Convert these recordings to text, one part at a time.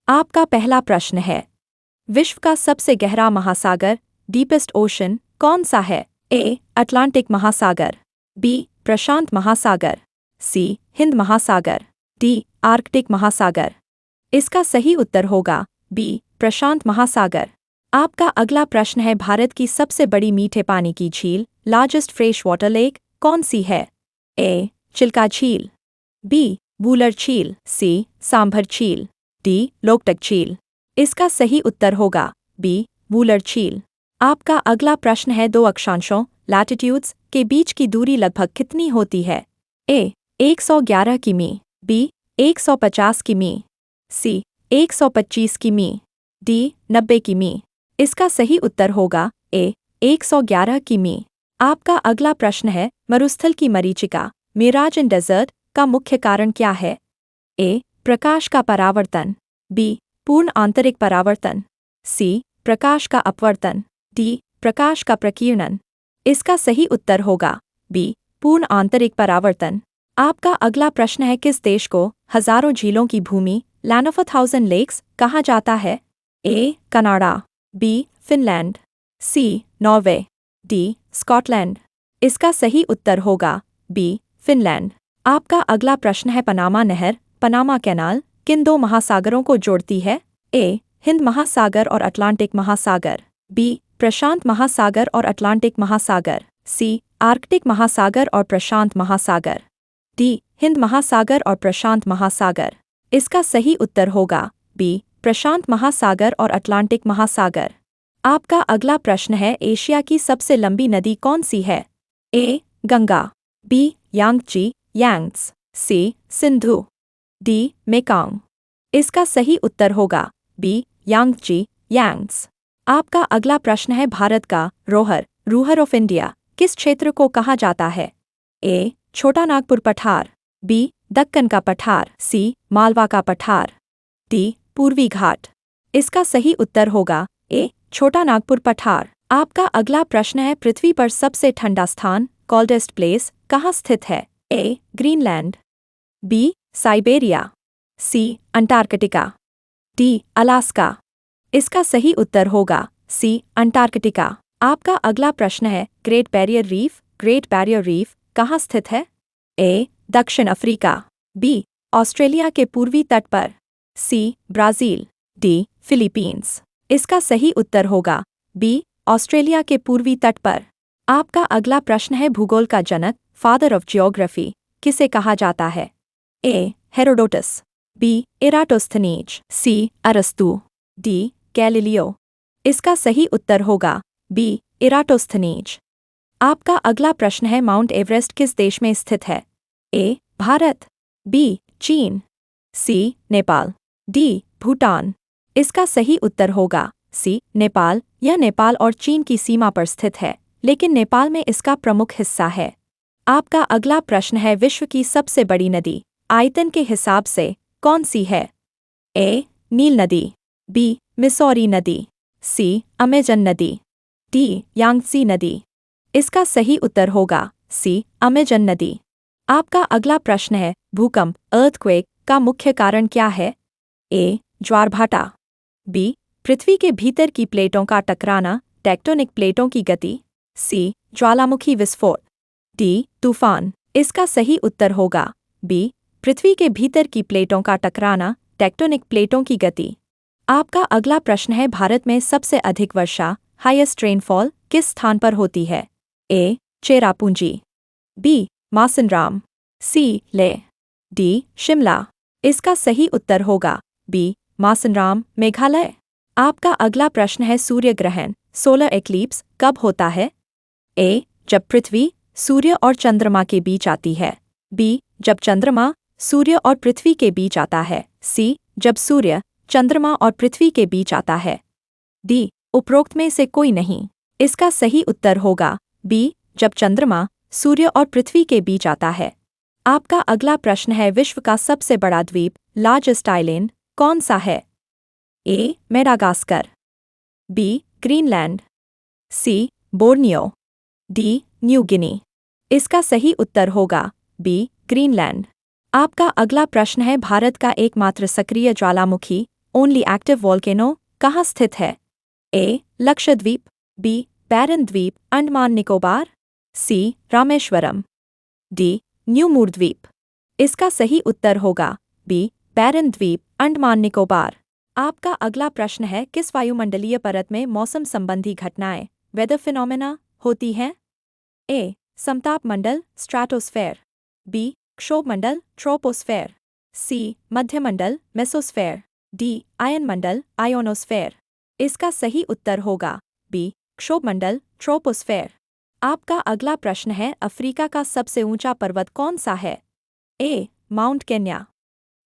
आपका पहला प्रश्न है, विश्व का सबसे गहरा महासागर डीपेस्ट ओशन कौन सा है? ए. अटलांटिक महासागर, बी. प्रशांत महासागर, सी. हिंद महासागर, डी. आर्कटिक महासागर। इसका सही उत्तर होगा बी. प्रशांत महासागर। आपका अगला प्रश्न है, भारत की सबसे बड़ी मीठे पानी की झील लार्जेस्ट फ्रेश वाटर लेक कौन सी है? ए. चिल्का झील, बी. वूलर झील, सी. सांभर झील, डी. लोकटक झील। इसका सही उत्तर होगा बी. वूलर झील। आपका अगला प्रश्न है, दो अक्षांशों लैटिट्यूड्स के बीच की दूरी लगभग कितनी होती है? ए. 111 किमी, बी. 150 किमी, सी. 125 किमी, डी. 90 किमी। इसका सही उत्तर होगा ए. 111 किमी। आपका अगला प्रश्न है, मरुस्थल की मरीचिका मिराज डेजर्ट का मुख्य कारण क्या है? ए. प्रकाश का परावर्तन, बी. पूर्ण आंतरिक परावर्तन, सी. प्रकाश का अपवर्तन, डी. प्रकाश का प्रकीर्णन। इसका सही उत्तर होगा बी. पूर्ण आंतरिक परावर्तन। आपका अगला प्रश्न है, किस देश को हजारों झीलों की भूमि लैंड ऑफ 1000 लेक्स कहा जाता है? A. Canada, B. Finland, C. Norway, D. Scotland. इसका सही उत्तर होगा बी. फिनलैंड। आपका अगला प्रश्न है, पनामा नहर पनामा कैनाल किन दो महासागरों को जोड़ती है? ए. हिंद महासागर और अटलांटिक महासागर, बी. प्रशांत महासागर और अटलांटिक महासागर, सी. आर्कटिक महासागर और प्रशांत महासागर, डी. हिंद महासागर और प्रशांत महासागर। इसका सही उत्तर होगा बी. प्रशांत महासागर और अटलांटिक महासागर। आपका अगला प्रश्न है, एशिया की सबसे लंबी नदी कौन सी है? ए. गंगा, बी. यांगची यांग्स, सी. सिंधु, डी. मेकांग। इसका सही उत्तर होगा बी. यांगची यांग्स। आपका अगला प्रश्न है, भारत का रूहर ऑफ इंडिया किस क्षेत्र को कहा जाता है? ए. छोटा नागपुर पठार, बी. दक्कन का पठार, सी. मालवा का पठार, डी. पूर्वी घाट। इसका सही उत्तर होगा ए. छोटा नागपुर पठार। आपका अगला प्रश्न है, पृथ्वी पर सबसे ठंडा स्थान कोल्डेस्ट प्लेस कहाँ स्थित है? A. Greenland, B. Siberia, C. Antarctica, D. Alaska. इसका सही उत्तर होगा सी. अंटार्कटिका। आपका अगला प्रश्न है, ग्रेट बैरियर रीफ कहाँ स्थित है? ए. दक्षिण अफ्रीका, बी. ऑस्ट्रेलिया के पूर्वी तट पर, सी. Brazil, D. फिलीपींस। इसका सही उत्तर होगा बी. ऑस्ट्रेलिया के पूर्वी तट पर। आपका अगला प्रश्न है, भूगोल का जनक फादर ऑफ जियोग्राफी किसे कहा जाता है? A. Herodotus, B. Eratosthenes, C. अरस्तु, डी. गैलीलियो। इसका सही उत्तर होगा बी. इराटोस्थनीज। आपका अगला प्रश्न है, माउंट एवरेस्ट किस देश में स्थित है? ए. भारत, बी. चीन, सी. नेपाल, डी. भूटान। इसका सही उत्तर होगा सी. नेपाल। यह नेपाल और चीन की सीमा पर स्थित है, लेकिन नेपाल में इसका प्रमुख हिस्सा है। आपका अगला प्रश्न है, विश्व की सबसे बड़ी नदी आयतन के हिसाब से कौन सी है? ए. नील नदी, बी. मिसौरी नदी, सी. अमेजन नदी, डी. यांगत्से नदी। इसका सही उत्तर होगा सी. अमेजन नदी। आपका अगला प्रश्न है, भूकंप अर्थक्वेक का मुख्य कारण क्या है? ए. ज्वारभाटा, बी. पृथ्वी के भीतर की प्लेटों का टकराना टेक्टोनिक प्लेटों की गति, सी. ज्वालामुखी विस्फोट, डी. तूफान। इसका सही उत्तर होगा बी. पृथ्वी के भीतर की प्लेटों का टकराना टेक्टोनिक प्लेटों की गति। आपका अगला प्रश्न है, भारत में सबसे अधिक वर्षा हाईएस्ट रेनफॉल किस स्थान पर होती है? ए. चेरापूंजी, बी. मासिनराम, सी. लेह, डी. शिमला। इसका सही उत्तर होगा बी. मासिनराम, मेघालय। आपका अगला प्रश्न है, सूर्य ग्रहण सोलर एक्लिप्स कब होता है? ए. जब पृथ्वी सूर्य और चंद्रमा के बीच आती है, बी. जब चंद्रमा सूर्य और पृथ्वी के बीच आता है, सी. जब सूर्य चंद्रमा और पृथ्वी के बीच आता है, डी. उपरोक्त में से कोई नहीं। इसका सही उत्तर होगा बी. जब चंद्रमा सूर्य और पृथ्वी के बीच आता है। आपका अगला प्रश्न है, विश्व का सबसे बड़ा द्वीप लार्जेस्ट आइलैंड कौन सा है? A. Madagascar, B. Greenland, C. Borneo, D. New Guinea. इसका सही उत्तर होगा बी. ग्रीनलैंड। आपका अगला प्रश्न है, भारत का एकमात्र सक्रिय ज्वालामुखी ओनली एक्टिव वॉल्केनो कहाँ स्थित है? ए. लक्षद्वीप, बी. बैरन द्वीप अंडमान निकोबार, सी. रामेश्वरम, डी. न्यू मूर द्वीप। इसका सही उत्तर होगा बी. बैरन द्वीप अंडमान निकोबार। आपका अगला प्रश्न है, किस वायुमंडलीय परत में मौसम संबंधी घटनाएं वेदर फिनोमेना होती हैं? ए. समताप मंडल स्ट्रैटोस्फेयर, बी. क्षोभ मंडल ट्रोपोस्फेयर, सी. मध्यमंडल मेसोस्फेयर, डी. आयन मंडल आयोनोस्फेयर। इसका सही उत्तर होगा बी. क्षोभ मंडल ट्रोपोस्फेयर। आपका अगला प्रश्न है, अफ्रीका का सबसे ऊंचा पर्वत कौन सा है? A. Mount Kenya,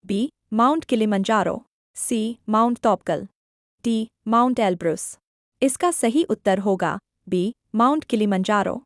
B. Mount Kilimanjaro, C. Mount Toubkal, D. Mount Elbrus. इसका सही उत्तर होगा बी. Mount Kilimanjaro.